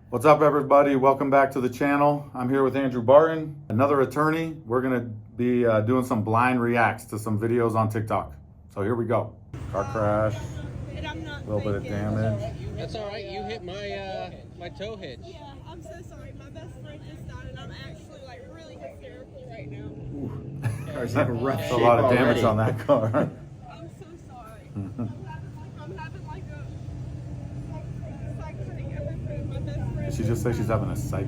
What's up, everybody? Welcome back to the channel. I'm here with Andrew Barton, another attorney. We're going to be doing some blind reacts to some videos on TikTok. So here we go. Car crash, a little bit of damage. That's all right. You hit my tow hitch. Yeah, I'm so sorry. My best friend just died, and I'm actually like really hysterical right now. Car's in a rough That's shape a lot of damage already. on that car. I'm so sorry. I'm having like a psychotic episode. My best friend. Did she just say she's having a psych?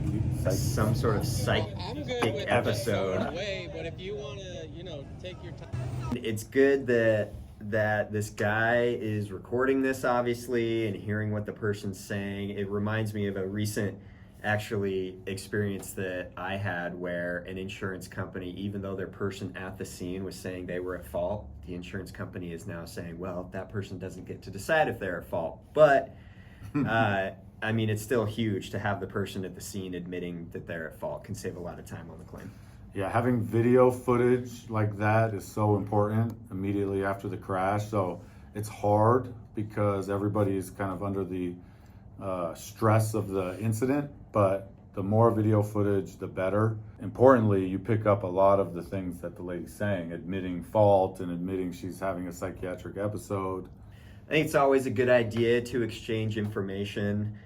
Some sort of I'm psychic good with episode. way, but if you want to, take your time. It's good that this guy is recording this, obviously, and hearing what the person's saying. It reminds me of a recent experience that I had where an insurance company, even though their person at the scene was saying they were at fault, the insurance company is now saying, well, that person doesn't get to decide if they're at fault. But I mean, it's still huge to have the person at the scene admitting that they're at fault. Can save a lot of time on the claim. Yeah, having video footage like that is so important immediately after the crash. So it's hard because everybody is kind of under the stress of the incident, but the more video footage, the better. Importantly, you pick up a lot of the things that the lady's saying, admitting fault and admitting she's having a psychiatric episode. I think it's always a good idea to exchange information.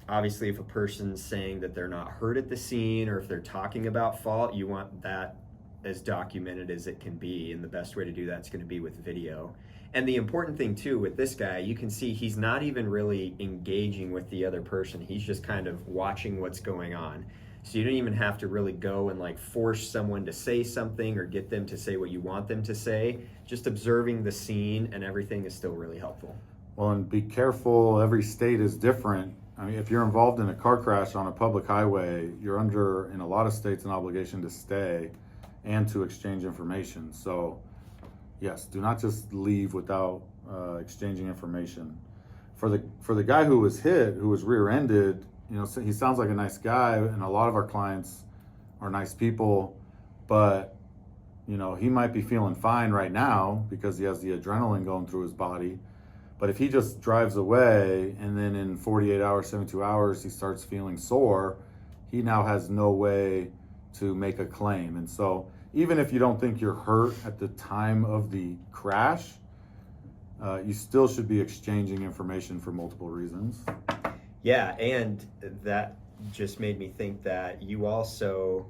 Obviously, if a person's saying that they're not hurt at the scene or if they're talking about fault, you want that as documented as it can be. And the best way to do that is going to be with video. And the important thing, too, with this guy, you can see he's not even really engaging with the other person. He's just kind of watching what's going on. So you don't even have to really go and like force someone to say something or get them to say what you want them to say. Just observing the scene and everything is still really helpful. Well, and be careful, every state is different. I mean, if you're involved in a car crash on a public highway, you're under, in a lot of states, an obligation to stay and to exchange information. So yes, do not just leave without exchanging information. For the guy who was hit, who was rear-ended, he sounds like a nice guy, and a lot of our clients are nice people, but he might be feeling fine right now because he has the adrenaline going through his body. But if he just drives away and then in 48 hours, 72 hours, he starts feeling sore, he now has no way to make a claim. And so even if you don't think you're hurt at the time of the crash, you still should be exchanging information for multiple reasons. Yeah, and that just made me think that you also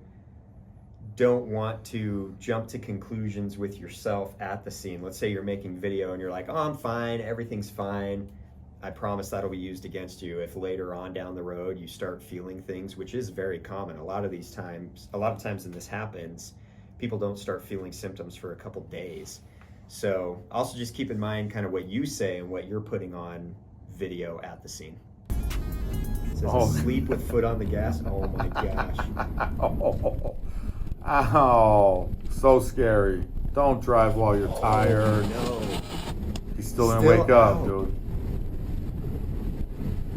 don't want to jump to conclusions with yourself at the scene. Let's say you're making video and you're like, oh, I'm fine, everything's fine. I promise that'll be used against you if later on down the road you start feeling things, which is very common. A lot of times when this happens, people don't start feeling symptoms for a couple days. So also just keep in mind kind of what you say and what you're putting on video at the scene. It says asleep with foot on the gas. Oh my gosh. Ow, so scary. Don't drive while you're tired. No. He's still gonna wake up, dude.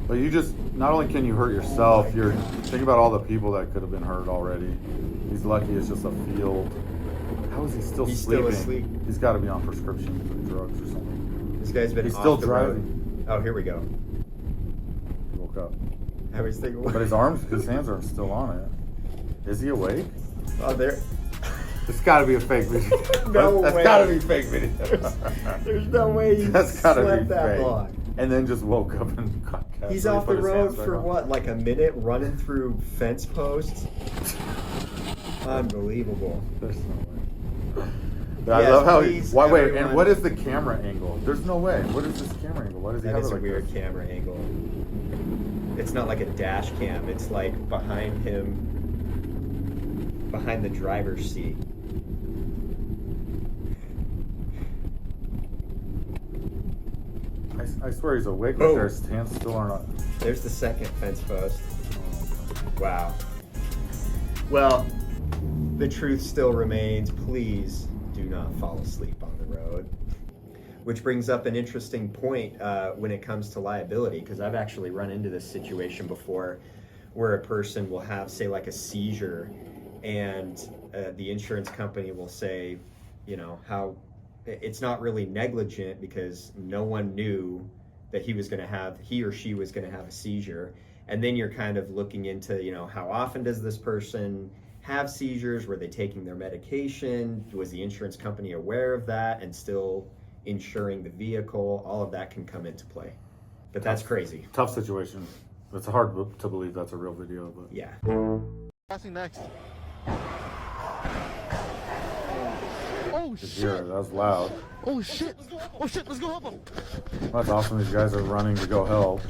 But you just, not only can you hurt yourself, think about all the people that could have been hurt already. He's lucky it's just a field. How is he still He's sleeping? still asleep. He's got to be on prescription for drugs or something. This guy's been He's off still the driving. road. Oh, here we go. He woke up. I was thinking, But his hands are still on it. Is he awake? oh, there. It's got to be a fake video. No That's way. got to be fake video. There's no way he That's gotta slept be that fake. long. And then just woke up and got He's off the road for what, like a minute running through fence posts? Unbelievable. There's no way. I Yes, love how please, wait, everyone. and what is the camera angle? There's no way. What is this camera angle? Why does he That have is it a like weird this? camera angle. It's not like a dash cam. It's like behind him, behind the driver's seat. I swear he's awake, Boom. but his hands still aren't on. There's the second fence post. Wow. Well, the truth still remains. Please do not fall asleep on the road. Which brings up an interesting point when it comes to liability, because I've actually run into this situation before where a person will have, say, like a seizure, and the insurance company will say, how it's not really negligent because no one knew that he or she was going to have a seizure. And then you're kind of looking into, you know, how often does this person have seizures? Were they taking their medication? Was the insurance company aware of that and still insuring the vehicle? All of that can come into play. But that's crazy. Tough situation. It's hard to believe that's a real video, but Yeah. Passing next. Oh you could shit! hear it. That was loud. Oh shit! Oh shit! Let's go help him. That's awesome. These guys are running to go help.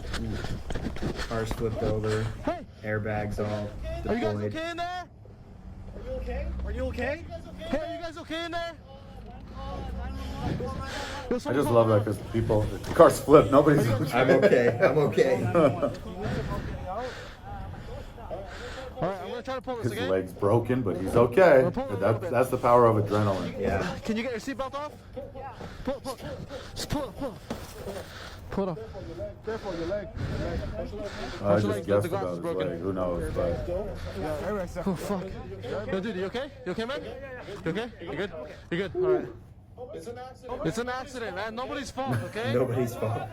Cars flipped over, Hey, airbags all are you guys deployed. okay in there? Are you okay? Are you okay? Hey, are you guys okay in there? I just love that because people, the cars flip. Nobody's. I'm okay. I'm okay. All right, I'm gonna try to pull this. His Okay? leg's broken, but he's okay. That's the power of adrenaline. Yeah. Can you get your seatbelt off? Yeah. Pull. Just pull it. Pull it off. Careful, your leg. I your just leg, guessed the glass about is his broken. leg. Who knows? But Oh fuck. Yo, dude, you okay? You okay, man? You okay? You good? You good? All right. It's an accident. It's an accident, man. Nobody's fault, okay? Nobody's fault.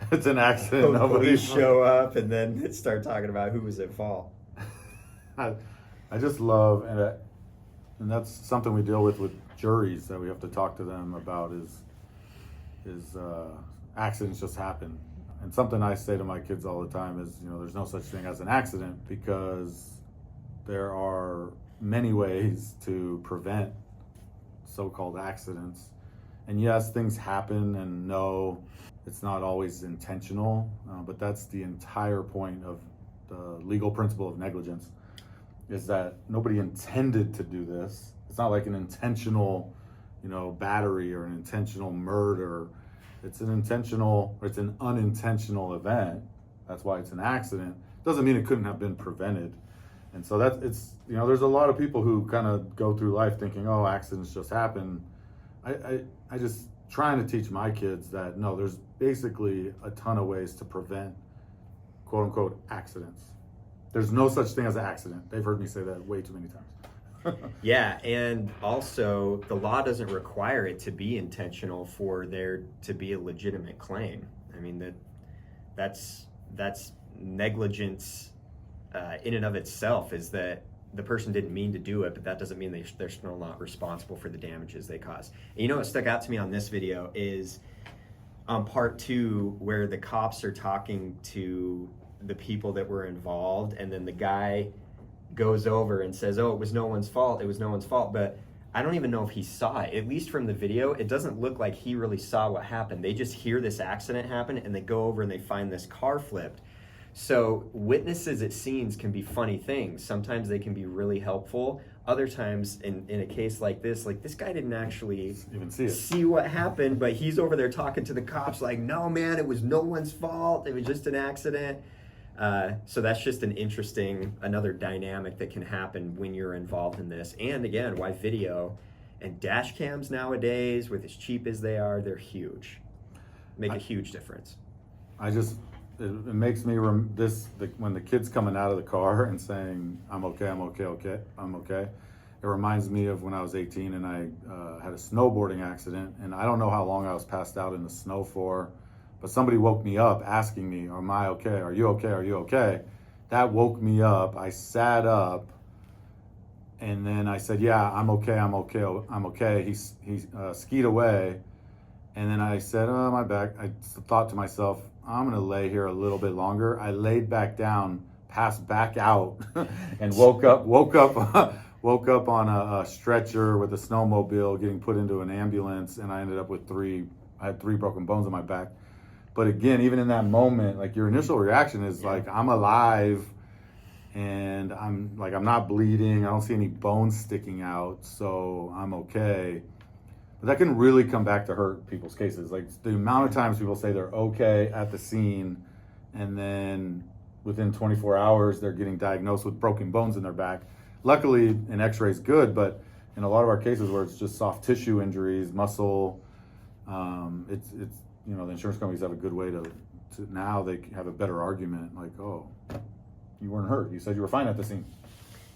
it's an accident. Police Nobody's. show up and then start talking about who was at fault. I just love, and that's something we deal with juries that we have to talk to them about is accidents just happen. And something I say to my kids all the time is, you know, there's no such thing as an accident because there are many ways to prevent so-called accidents. And yes, things happen, and no, it's not always intentional, but that's the entire point of the legal principle of negligence, is that nobody intended to do this. It's not like an intentional, you know, battery or an intentional murder. It's an unintentional event. That's why it's an accident. Doesn't mean it couldn't have been prevented. And so you know, there's a lot of people who kind of go through life thinking, oh, accidents just happen. I just trying to teach my kids that no, there's basically a ton of ways to prevent quote unquote accidents. There's no such thing as an accident. They've heard me say that way too many times. Yeah, and also the law doesn't require it to be intentional for there to be a legitimate claim. I mean that's negligence in and of itself, is that the person didn't mean to do it, but that doesn't mean they're still not responsible for the damages they cause. And you know what stuck out to me on this video is on part 2, where the cops are talking to the people that were involved, and then the guy goes over and says, oh, it was no one's fault, but I don't even know if he saw it. At least from the video, it doesn't look like he really saw what happened. They just hear this accident happen, and they go over and they find this car flipped. So witnesses at scenes can be funny things. Sometimes they can be really helpful. Other times, in a case like this guy didn't actually Even see it. see what happened, but he's over there talking to the cops like, no, man, it was no one's fault. It was just an accident. So that's just another dynamic that can happen when you're involved in this. And again, why video and dash cams nowadays, with as cheap as they are, they're huge. Make a huge difference. It makes me when the kid's coming out of the car and saying, I'm okay. It reminds me of when I was 18 and I had a snowboarding accident, and I don't know how long I was passed out in the snow for, but somebody woke me up asking me, am I okay? Are you okay? Are you okay? That woke me up. I sat up, and then I said, yeah, I'm okay. He skied away. And then I said, oh, my back. I thought to myself, I'm gonna lay here a little bit longer. I laid back down, passed back out, and woke up on a stretcher with a snowmobile, getting put into an ambulance, and I ended up with I had 3 broken bones in my back. But again, even in that moment, like, your initial reaction is like, I'm alive, and I'm not bleeding. I don't see any bones sticking out, so I'm okay. But that can really come back to hurt people's cases. Like, the amount of times people say they're okay at the scene, and then within 24 hours, they're getting diagnosed with broken bones in their back. Luckily, an x-ray is good, but in a lot of our cases where it's just soft tissue injuries, muscle, it's you know, the insurance companies have a good way to now they have a better argument, like, oh, you weren't hurt. You said you were fine at the scene.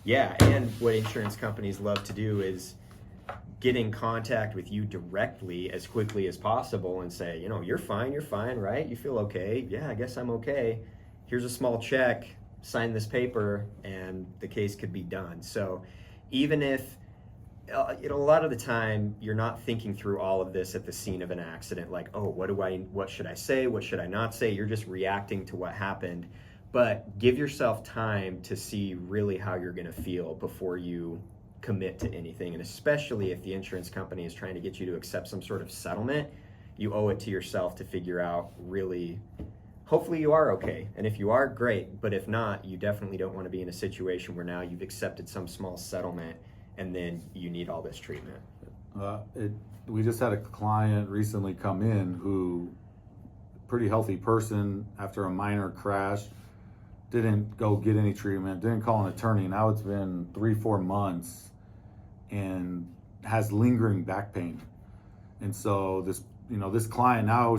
Yeah, and what insurance companies love to do is get in contact with you directly as quickly as possible and say, you know, you're fine, right? You feel okay? Yeah, I guess I'm okay. Here's a small check, sign this paper, and the case could be done. So even if, you know, a lot of the time you're not thinking through all of this at the scene of an accident, like, oh, what should I say? What should I not say? You're just reacting to what happened. But give yourself time to see really how you're going to feel before you commit to anything. And especially if the insurance company is trying to get you to accept some sort of settlement, you owe it to yourself to figure out really, hopefully you are okay. And if you are, great. But if not, you definitely don't want to be in a situation where now you've accepted some small settlement and then you need all this treatment. We just had a client recently come in who, pretty healthy person, after a minor crash, didn't go get any treatment, didn't call an attorney. Now it's been 3-4 months and has lingering back pain. And so this client now,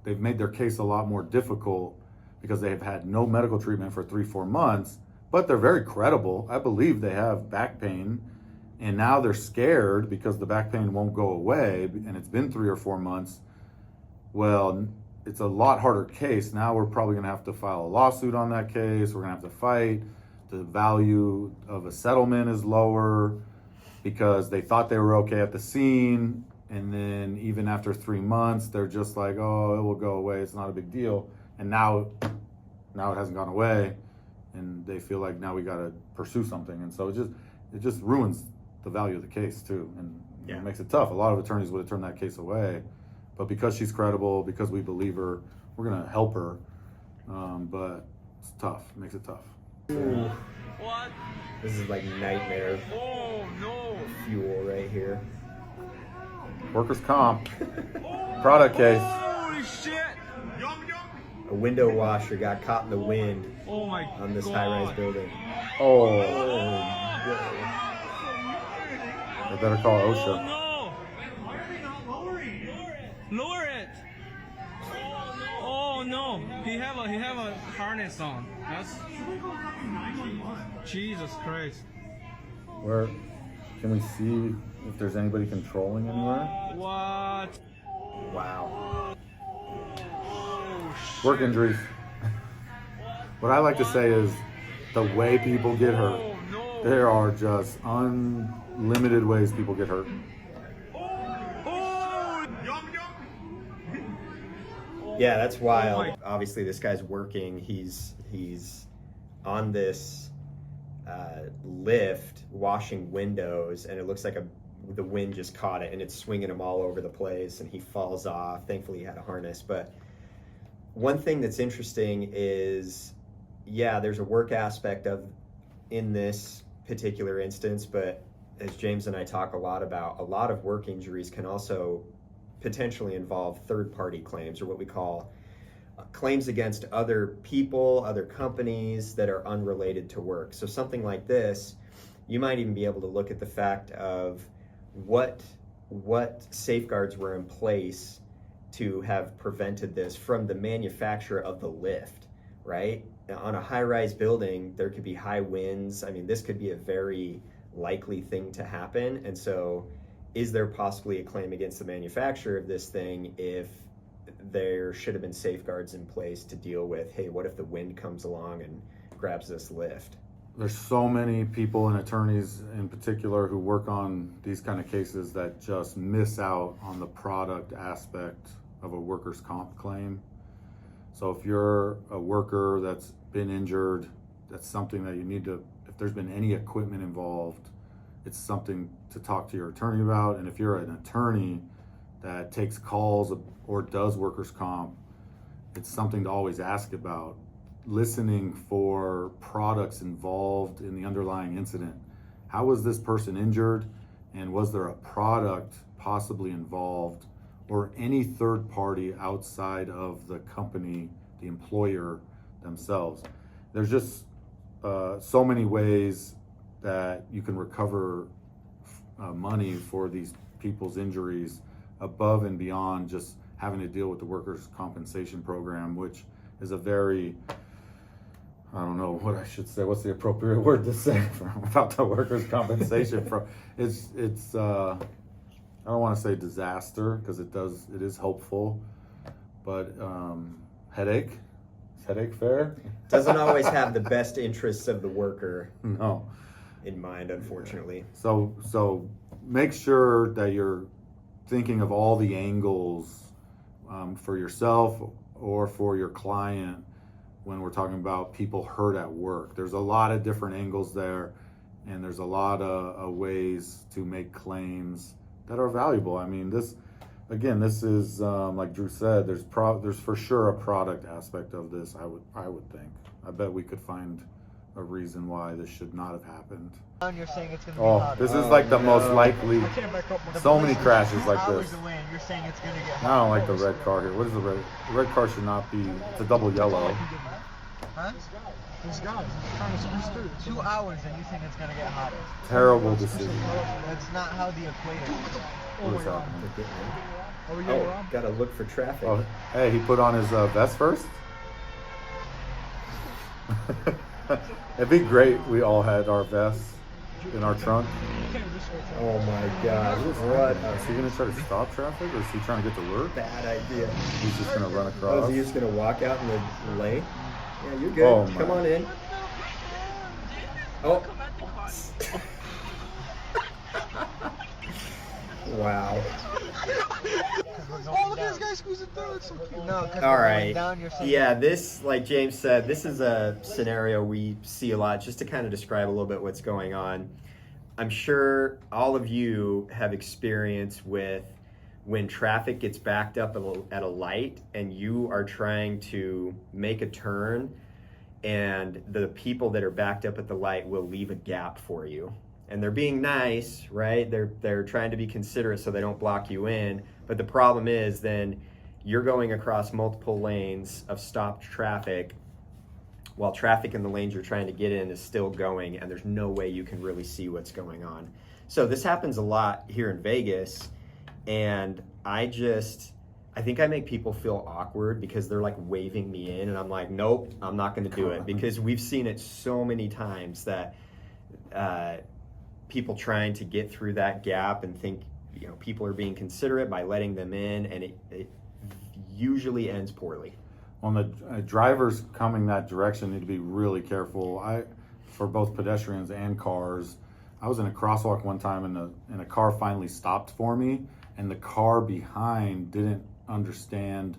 they've made their case a lot more difficult because they have had no medical treatment for 3-4 months, but they're very credible. I believe they have back pain, and now they're scared because the back pain won't go away, and it's been 3 or 4 months. Well, it's a lot harder case. Now we're probably gonna have to file a lawsuit on that case. We're gonna have to fight. The value of a settlement is lower because they thought they were okay at the scene, and then even after 3 months, they're just like, oh, it will go away. It's not a big deal. And now it hasn't gone away, and they feel like now we gotta pursue something. And so it just ruins the value of the case too, and it makes it tough. A lot of attorneys would have turned that case away. But because she's credible, because we believe her, we're gonna help her. But it's tough, it makes it tough. Ooh. What? This is like nightmare fuel right here. Workers' comp, product case. Holy shit! A window washer got caught in the wind Oh my on this high-rise building. Oh, Oh, I better call Oh OSHA. no! Lower it! Oh no! He have a harness on. That's Jesus Christ. Where can we see if there's anybody controlling anywhere? What? wow. Work injuries. What I like to say is the way people get hurt. Oh no! There are just unlimited ways people get hurt. Yeah, that's wild. Obviously, this guy's working. He's on this lift washing windows, and it looks like the wind just caught it, and it's swinging him all over the place, and he falls off. Thankfully, he had a harness. But one thing that's interesting is, yeah, there's a work aspect in this particular instance, but as James and I talk a lot about, a lot of work injuries can also potentially involve third-party claims, or what we call claims against other people, other companies that are unrelated to work. So something like this, you might even be able to look at the fact of what safeguards were in place to have prevented this from the manufacturer of the lift, right? Now, on a high-rise building, there could be high winds. I mean, this could be a very likely thing to happen. And so is there possibly a claim against the manufacturer of this thing if there should have been safeguards in place to deal with, hey, what if the wind comes along and grabs this lift? There's so many people and attorneys in particular who work on these kind of cases that just miss out on the product aspect of a workers' comp claim. So if you're a worker that's been injured, that's something that you need to, if there's been any equipment involved, it's something to talk to your attorney about. And if you're an attorney that takes calls or does workers' comp, it's something to always ask about. Listening for products involved in the underlying incident. How was this person injured, and was there a product possibly involved, or any third party outside of the company, the employer themselves? There's just so many ways that you can recover money for these people's injuries above and beyond just having to deal with the workers' compensation program, which is a very, I don't know what I should say, what's the appropriate word to say about the workers' compensation? It's I don't want to say disaster because it is hopeful, but headache. Is headache fair? Doesn't always have the best interests of the worker No. in mind, unfortunately. So make sure that you're thinking of all the angles for yourself or for your client when we're talking about people hurt at work. There's a lot of different angles there, and there's a lot of ways to make claims that are valuable. I mean, this is like Drew said. There's for sure a product aspect of this. I would think. I bet we could find a reason why this should not have happened. You're saying it's gonna be Oh, hotter. this is like the most likely. I can't back up. So many crashes like Hours this. away, and you're saying it's gonna get I don't like the red car here. What is the red? The red car should not be. It's a double yellow. Huh? This guy is trying to squeeze through. 2 hours and you think it's gonna get hotter. Terrible decision. That's not how the equator works. What is happening? Are we getting Oh, around? gotta look for traffic. Oh, hey, he put on his vest first. It'd be great. We all had our vests in our trunk. Oh my God! What? What Is he gonna try to stop traffic, or is he trying to get to work? a bad idea. He's just gonna run Oh, across. is he just gonna walk out in the lane? Yeah, you're good. Oh, my. Come on in. Oh. Wow. Oh, look at this guy squeezing through. It's so cute. No, because All we're right. going down. You're saying Yeah, this, like James said, this is a scenario we see a lot, just to kind of describe a little bit what's going on. I'm sure all of you have experience with when traffic gets backed up at a light and you are trying to make a turn, and the people that are backed up at the light will leave a gap for you. And they're being nice, right? They're trying to be considerate so they don't block you in. But the problem is then you're going across multiple lanes of stopped traffic while traffic in the lanes you're trying to get in is still going, and there's no way you can really see what's going on. So this happens a lot here in Vegas, and I think I make people feel awkward because they're like waving me in, and I'm like, nope, I'm not going to do it, because we've seen it so many times that people trying to get through that gap and think, you know, people are being considerate by letting them in, and it usually ends poorly. On the drivers coming that direction need to be really careful. For both pedestrians and cars. I was in a crosswalk one time and a car finally stopped for me, and the car behind didn't understand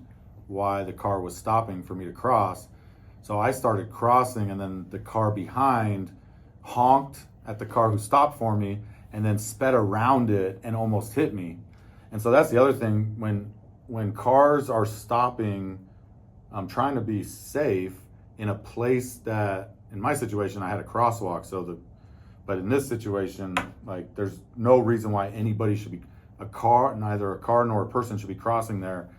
why the car was stopping for me to cross. So I started crossing, and then the car behind honked at the car who stopped for me and then sped around it and almost hit me. And so that's the other thing, when cars are stopping, I'm trying to be safe in a place that, in my situation, I had a crosswalk. But in this situation, like, there's no reason why anybody should be, neither a car nor a person should be crossing there.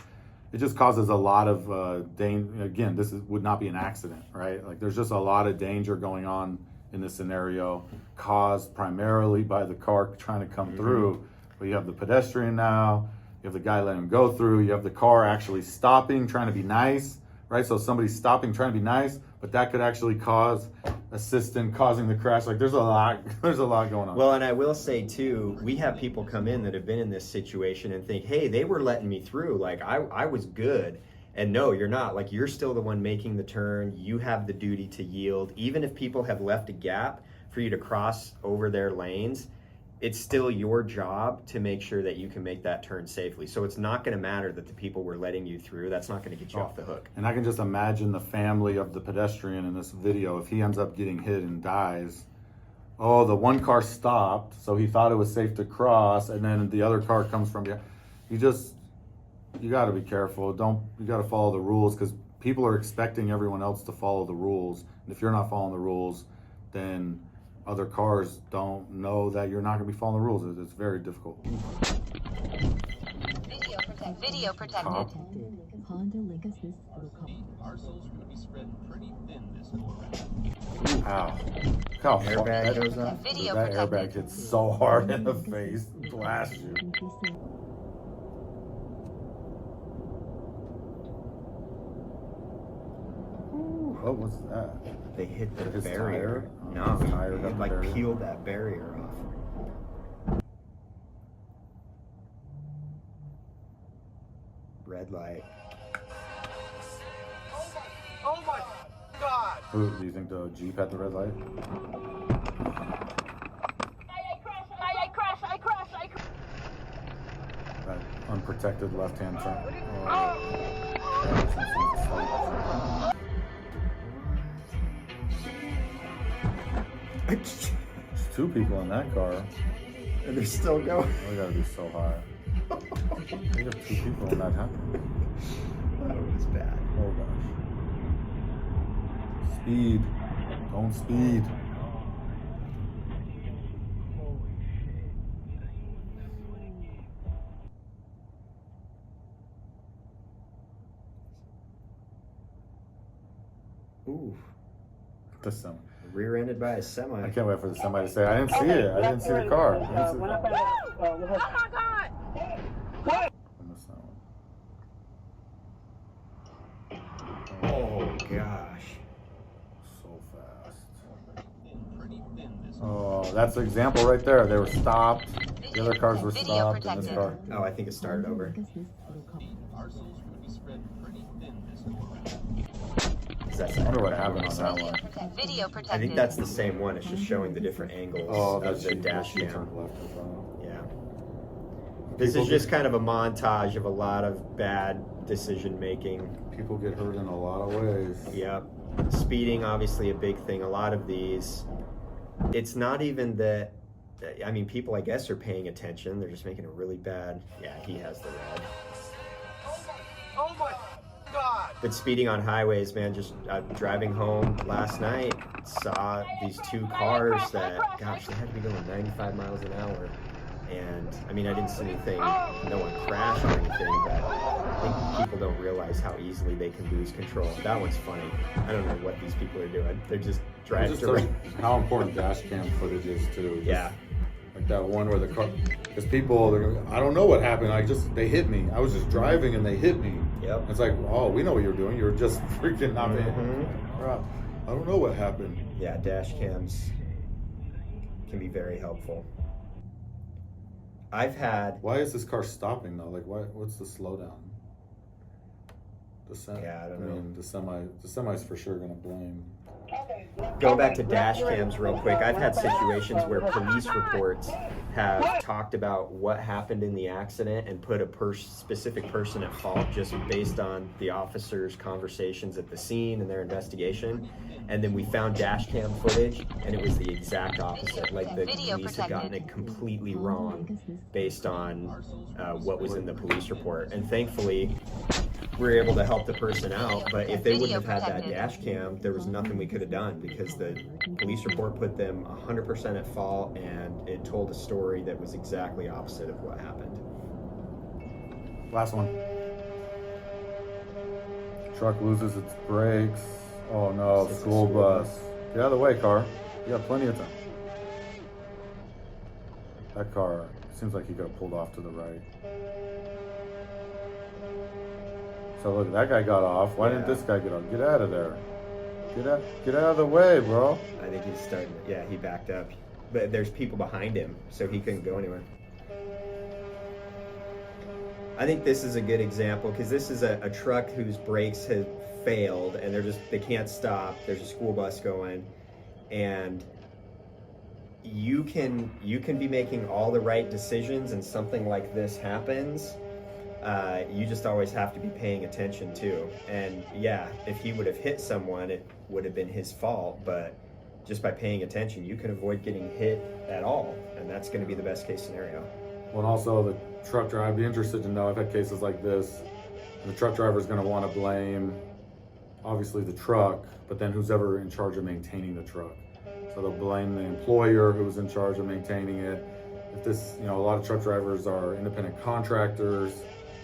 It just causes a lot of danger. Again, would not be an accident, right? Like, there's just a lot of danger going on in this scenario, caused primarily by the car trying to come through. But you have the pedestrian now, you have the guy letting him go through, you have the car actually stopping, trying to be nice, right? So somebody's stopping, trying to be nice, but that could actually causing the crash. Like, there's a lot going on. Well, and I will say too, we have people come in that have been in this situation and think, hey, they were letting me through, like I was good. And no, you're not. Like, you're still the one making the turn. You have the duty to yield. Even if people have left a gap for you to cross over their lanes, it's still your job to make sure that you can make that turn safely. So it's not going to matter that the people were letting you through. That's not going to get you off the hook. And I can just imagine the family of the pedestrian in this video, if he ends up getting hit and dies. Oh, the one car stopped, so he thought it was safe to cross, and then the other car comes from behind. You got to be careful. You got to follow the rules, because people are expecting everyone else to follow the rules. And if you're not following the rules, then other cars don't know that you're not going to be following the rules. It's very difficult. Video protected. Cop. Honda Link Assist protocol. Our souls are going to be spread pretty thin this go around. Ow. Look how Airbag that, goes off. Video that airbag protected. hits so hard in the face, blasts you. What was that? They hit the His barrier. tire? Oh, No, his tire it got like barrier. peeled that barrier off. red light. Oh my God! Who do you think the Jeep had the red light? I crashed. That unprotected left-hand turn. There's two people in that car. And they're still going. We gotta be so high. We have two people in that happen. That was bad. Oh gosh. Speed. Don't speed. Ooh, The semi. rear-ended by a semi. I can't wait for somebody to say, I didn't see it. I didn't see the car. I didn't see the car. Oh my God! I missed that one. Oh gosh. So fast. Pretty thin this Oh, that's the example right there. They were stopped. The other cars were Video stopped, and this protected. car. Oh, I think it started over. parcel's going to be spread pretty thin this go around. Is that I wonder what happened on that one. Video protected. I think that's the same one. It's just showing the different angles Oh, of that's the dash she cam. turned left in front. Yeah. This is just kind of a montage of a lot of bad decision making. People get hurt in a lot of ways. Yep. Speeding, obviously a big thing. A lot of these, it's not even that, I mean, people, I guess, are paying attention. They're just making it really bad. Yeah, he has the red. Oh my God! But speeding on highways, man, just driving home last night, saw these two cars that, gosh, they had to be going 95 miles an hour. And, I mean, I didn't see anything, no one crashed or anything, but I think people don't realize how easily they can lose control. That one's funny. I don't know what these people are doing. They're just driving Just through. how important dash cam footage is too. Just Yeah. Like that one where the car, because people, I don't know what happened. They hit me. I was just driving and they hit me. Yep. It's like, oh, we know what you're doing. You're just freaking not paying. Mhm. I don't know what happened. Yeah, dash cams can be very helpful. I've had, Why is this car stopping though? Like, what's the slowdown? Yeah, I don't know. mean, the semi's for sure gonna blame. go back to dash cams real quick. I've had situations where police reports have talked about what happened in the accident and put a specific person at fault just based on the officer's conversations at the scene and their investigation. And then we found dash cam footage and it was the exact opposite. Like the police had gotten it completely wrong based on what was in the police report. And thankfully, we were able to help the person out, but if they wouldn't have had that dash cam, there was nothing we could have done because the police report put them 100% at fault and it told a story that was exactly opposite of what happened. Last one. Truck loses its brakes. Oh no, It's a school school bus. bus. Get out of the way, car. You got plenty of time. That car seems like he could have pulled off to the right. So look, that guy got off. Why didn't Yeah. this guy get off? Get out of there. Get out of the way, bro. I think he's starting, yeah, he backed up. But there's people behind him, so he couldn't go anywhere. I think this is a good example because this is a truck whose brakes have failed and they can't stop. There's a school bus going and you can be making all the right decisions and something like this happens. You just always have to be paying attention too. And yeah, if he would have hit someone, it would have been his fault, but just by paying attention, you can avoid getting hit at all. And that's going to be the best case scenario. Well, and also the truck driver, I'd be interested to know, I've had cases like this, the truck driver is going to want to blame, obviously, the truck, but then who's ever in charge of maintaining the truck. So they'll blame the employer who was in charge of maintaining it. If this, a lot of truck drivers are independent contractors,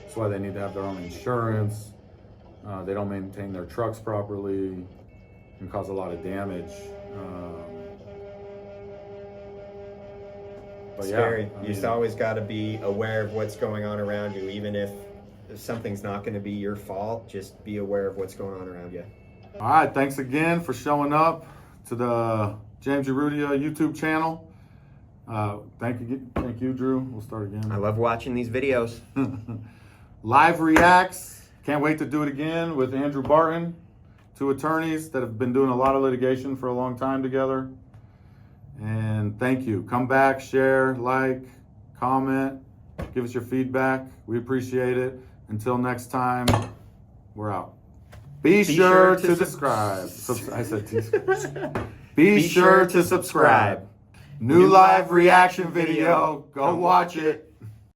that's why they need to have their own insurance. They don't maintain their trucks properly, can cause a lot of damage. But Scary. I You just mean, always got to be aware of what's going on around you, even if something's not going to be your fault. Just be aware of what's going on around you. All right, thanks again for showing up to the James Urrutia YouTube channel. Thank you, Drew. We'll start again. I love watching these videos. Live reacts. Can't wait to do it again with Andrew Barton, two attorneys that have been doing a lot of litigation for a long time together. And thank you. Come back, share, like, comment, give us your feedback. We appreciate it. Until next time, we're out. Be sure to subscribe. I said Be sure to subscribe. New live reaction video. Go watch it.